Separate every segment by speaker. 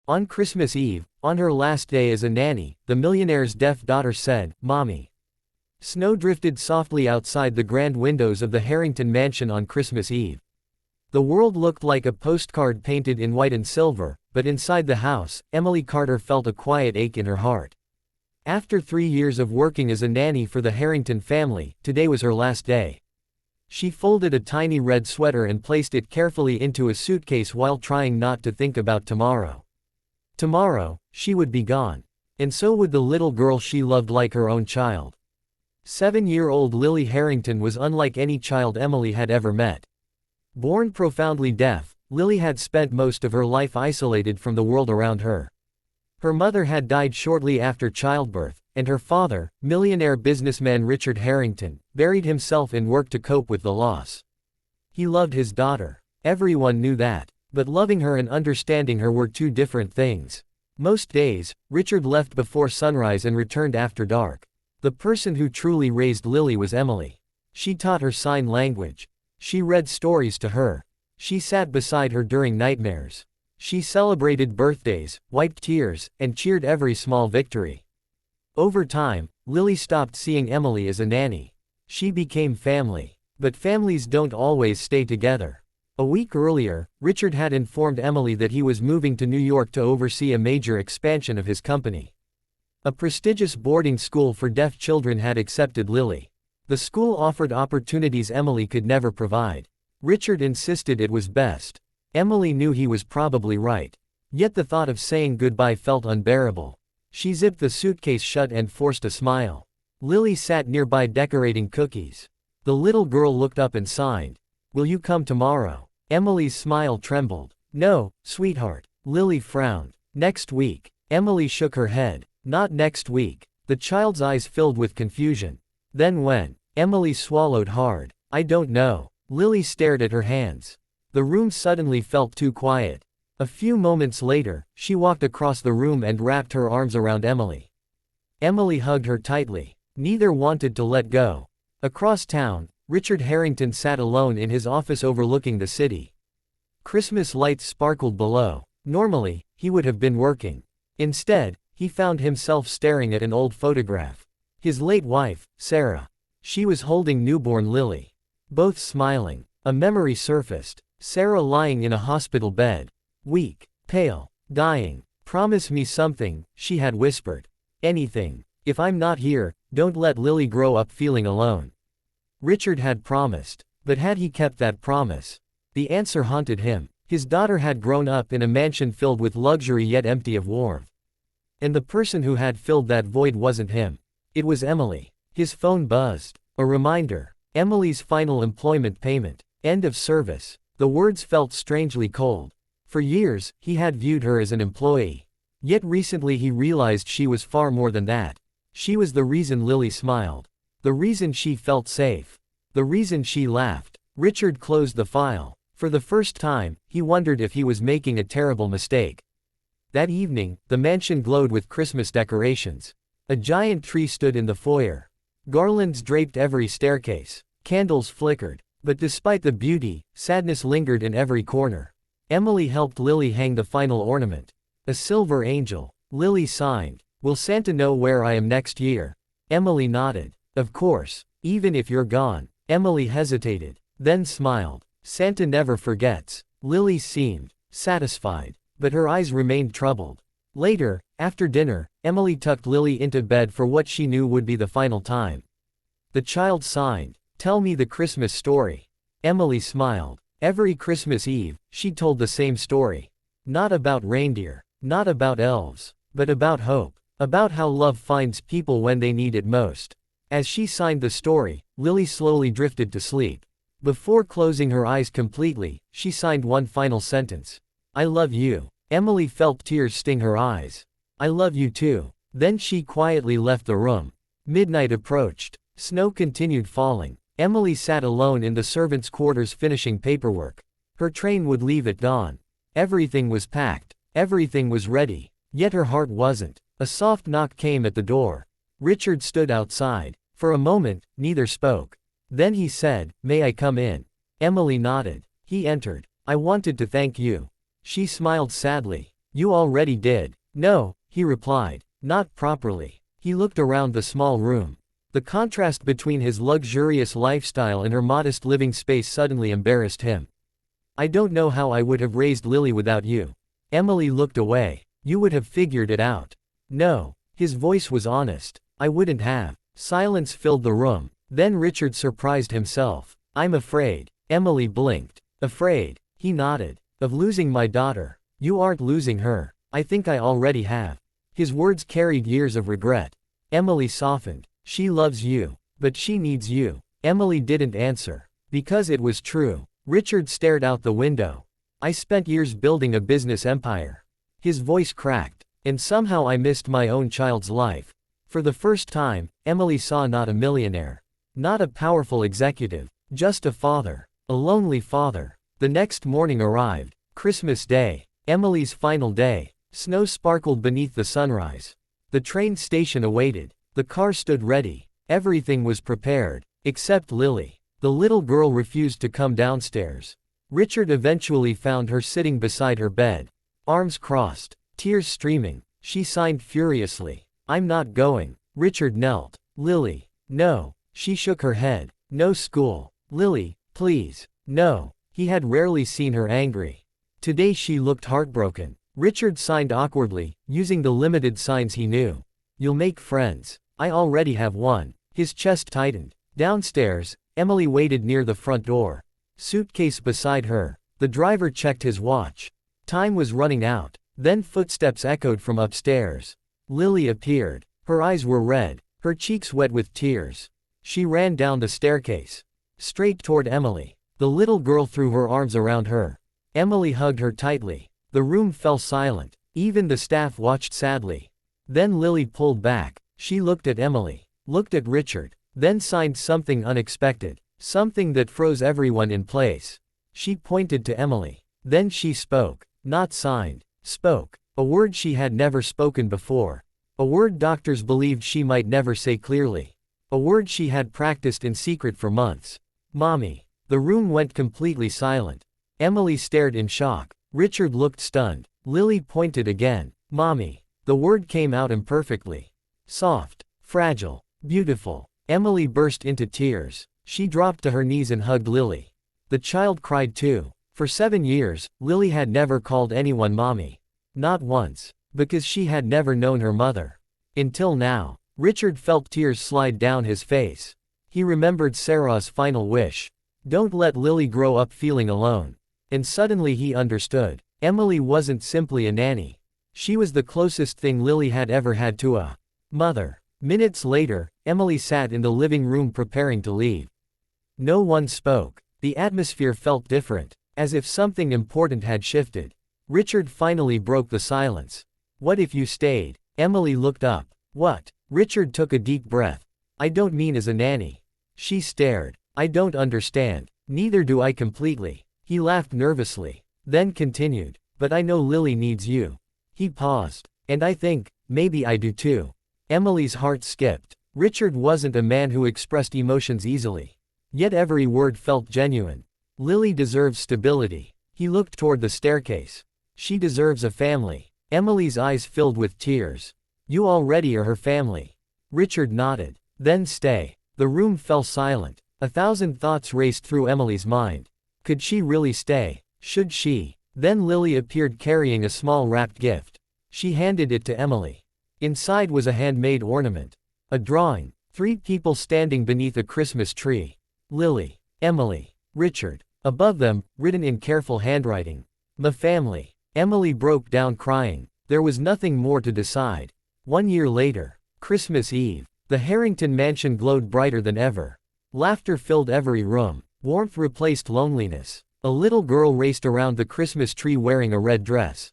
Speaker 1: On Christmas Eve, on her last day as a nanny, the millionaire's deaf daughter said, "Mommy." Snow drifted softly outside the grand windows of the Harrington mansion on Christmas Eve. The world looked like a postcard painted in white and silver, but inside the house, Emily Carter felt a quiet ache in her heart. After 3 years of working as a nanny for the Harrington family, today was her last day. She folded a tiny red sweater and placed it carefully into a suitcase while trying not to think about tomorrow. Tomorrow, she would be gone. And so would the little girl she loved like her own child. 7-year-old Lily Harrington was unlike any child Emily had ever met. Born profoundly deaf, Lily had spent most of her life isolated from the world around her. Her mother had died shortly after childbirth, and her father, millionaire businessman Richard Harrington, buried himself in work to cope with the loss. He loved his daughter. Everyone knew that. But loving her and understanding her were two different things. Most days, Richard left before sunrise and returned after dark. The person who truly raised Lily was Emily. She taught her sign language. She read stories to her. She sat beside her during nightmares. She celebrated birthdays, wiped tears, and cheered every small victory. Over time, Lily stopped seeing Emily as a nanny. She became family. But families don't always stay together. A week earlier, Richard had informed Emily that he was moving to New York to oversee a major expansion of his company. A prestigious boarding school for deaf children had accepted Lily. The school offered opportunities Emily could never provide. Richard insisted it was best. Emily knew he was probably right. Yet the thought of saying goodbye felt unbearable. She zipped the suitcase shut and forced a smile. Lily sat nearby decorating cookies. The little girl looked up and sighed. "Will you come tomorrow?" Emily's smile trembled. "No, sweetheart." Lily frowned. "Next week." Emily shook her head. "Not next week." The child's eyes filled with confusion. "Then when?" Emily swallowed hard. "I don't know." Lily stared at her hands. The room suddenly felt too quiet. A few moments later, she walked across the room and wrapped her arms around Emily. Emily hugged her tightly. Neither wanted to let go. Across town, Richard Harrington sat alone in his office overlooking the city. Christmas lights sparkled below. Normally, he would have been working. Instead, he found himself staring at an old photograph. His late wife, Sarah. She was holding newborn Lily. Both smiling. A memory surfaced. Sarah lying in a hospital bed. Weak, pale, dying. "Promise me something," she had whispered. "Anything. If I'm not here, don't let Lily grow up feeling alone." Richard had promised. But had he kept that promise? The answer haunted him. His daughter had grown up in a mansion filled with luxury yet empty of warmth. And the person who had filled that void wasn't him. It was Emily. His phone buzzed. A reminder. Emily's final employment payment. End of service. The words felt strangely cold. For years, he had viewed her as an employee. Yet recently he realized she was far more than that. She was the reason Lily smiled. The reason she felt safe. The reason she laughed. Richard closed the file. For the first time, he wondered if he was making a terrible mistake. That evening, the mansion glowed with Christmas decorations. A giant tree stood in the foyer. Garlands draped every staircase. Candles flickered. But despite the beauty, sadness lingered in every corner. Emily helped Lily hang the final ornament. A silver angel. Lily signed. "Will Santa know where I am next year?" Emily nodded. "Of course. Even if you're gone." Emily hesitated. Then smiled. "Santa never forgets." Lily seemed satisfied. But her eyes remained troubled. Later, after dinner, Emily tucked Lily into bed for what she knew would be the final time. The child signed. "Tell me the Christmas story." Emily smiled. Every Christmas Eve, she told the same story. Not about reindeer. Not about elves. But about hope. About how love finds people when they need it most. As she signed the story, Lily slowly drifted to sleep. Before closing her eyes completely, she signed one final sentence. "I love you." Emily felt tears sting her eyes. "I love you too." Then she quietly left the room. Midnight approached. Snow continued falling. Emily sat alone in the servants' quarters finishing paperwork. Her train would leave at dawn. Everything was packed. Everything was ready. Yet her heart wasn't. A soft knock came at the door. Richard stood outside. For a moment, neither spoke. Then he said, "May I come in?" Emily nodded. He entered. "I wanted to thank you." She smiled sadly. You already did. No, he replied. Not properly. He looked around the small room. The contrast between his luxurious lifestyle and her modest living space suddenly embarrassed him. I don't know how I would have raised Lily without you. Emily looked away. You would have figured it out. No. His voice was honest. I wouldn't have. Silence filled the room. Then Richard surprised himself. I'm afraid. Emily blinked. Afraid. He nodded. Of losing my daughter. You aren't losing her. I think I already have. His words carried years of regret. Emily softened. She loves you. But she needs you. Emily didn't answer. Because it was true. Richard stared out the window. I spent years building a business empire. His voice cracked. And somehow I missed my own child's life. For the first time, Emily saw not a millionaire. Not a powerful executive. Just a father. A lonely father. The next morning arrived. Christmas Day. Emily's final day. Snow sparkled beneath the sunrise. The train station awaited. The car stood ready. Everything was prepared. Except Lily. The little girl refused to come downstairs. Richard eventually found her sitting beside her bed. Arms crossed. Tears streaming. She signed furiously. I'm not going. Richard knelt. Lily. No. She shook her head. No school. Lily, please. No. He had rarely seen her angry. Today she looked heartbroken. Richard signed awkwardly, using the limited signs he knew. You'll make friends. I already have one. His chest tightened. Downstairs, Emily waited near the front door. Suitcase beside her. The driver checked his watch. Time was running out. Then footsteps echoed from upstairs. Lily appeared. Her eyes were red, her cheeks wet with tears. She ran down the staircase. Straight toward Emily. The little girl threw her arms around her. Emily hugged her tightly. The room fell silent. Even the staff watched sadly. Then Lily pulled back. She looked at Emily. Looked at Richard. Then signed something unexpected. Something that froze everyone in place. She pointed to Emily. Then she spoke. Not signed. Spoke. A word she had never spoken before. A word doctors believed she might never say clearly. A word she had practiced in secret for months. Mommy. The room went completely silent. Emily stared in shock. Richard looked stunned. Lily pointed again. Mommy. The word came out imperfectly. Soft. Fragile. Beautiful. Emily burst into tears. She dropped to her knees and hugged Lily. The child cried too. For 7 years, Lily had never called anyone mommy. Not once. Because she had never known her mother. Until now. Richard felt tears slide down his face. He remembered Sarah's final wish. Don't let Lily grow up feeling alone. And suddenly he understood. Emily wasn't simply a nanny. She was the closest thing Lily had ever had to a mother. Minutes later, Emily sat in the living room preparing to leave. No one spoke. The atmosphere felt different, as if something important had shifted. Richard finally broke the silence. What if you stayed? Emily looked up. What? Richard took a deep breath. I don't mean as a nanny. She stared. I don't understand. Neither do I completely. He laughed nervously. Then continued. But I know Lily needs you. He paused. And I think, maybe I do too. Emily's heart skipped. Richard wasn't a man who expressed emotions easily. Yet every word felt genuine. Lily deserves stability. He looked toward the staircase. She deserves a family. Emily's eyes filled with tears. You already are her family. Richard nodded. Then stay. The room fell silent. 1,000 thoughts raced through Emily's mind. Could she really stay? Should she? Then Lily appeared carrying a small wrapped gift. She handed it to Emily. Inside was a handmade ornament. A drawing. 3 people standing beneath a Christmas tree. Lily, Emily, Richard. Above them, written in careful handwriting. My family. Emily broke down crying. There was nothing more to decide. 1 year later. Christmas Eve. The Harrington mansion glowed brighter than ever. Laughter filled every room. Warmth replaced loneliness. A little girl raced around the Christmas tree wearing a red dress.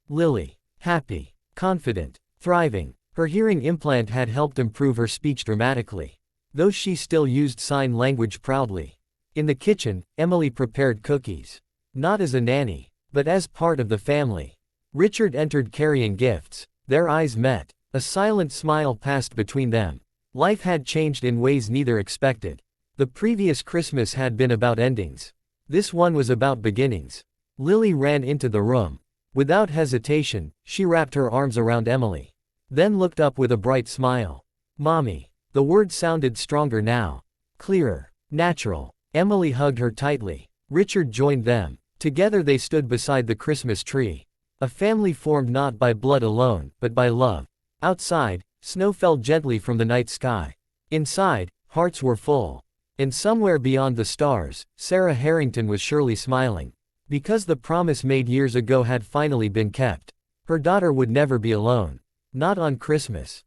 Speaker 1: Lily. Happy. Confident. Thriving. Her hearing implant had helped improve her speech dramatically. Though she still used sign language proudly. In the kitchen, Emily prepared cookies. Not as a nanny, but as part of the family. Richard entered carrying gifts. Their eyes met. A silent smile passed between them. Life had changed in ways neither expected. The previous Christmas had been about endings. This one was about beginnings. Lily ran into the room. Without hesitation, she wrapped her arms around Emily. Then looked up with a bright smile. Mommy. The word sounded stronger now. Clearer. Natural. Emily hugged her tightly. Richard joined them. Together they stood beside the Christmas tree. A family formed not by blood alone, but by love. Outside, snow fell gently from the night sky. Inside, hearts were full. And somewhere beyond the stars, Sarah Harrington was surely smiling. Because the promise made years ago had finally been kept. Her daughter would never be alone. Not on Christmas.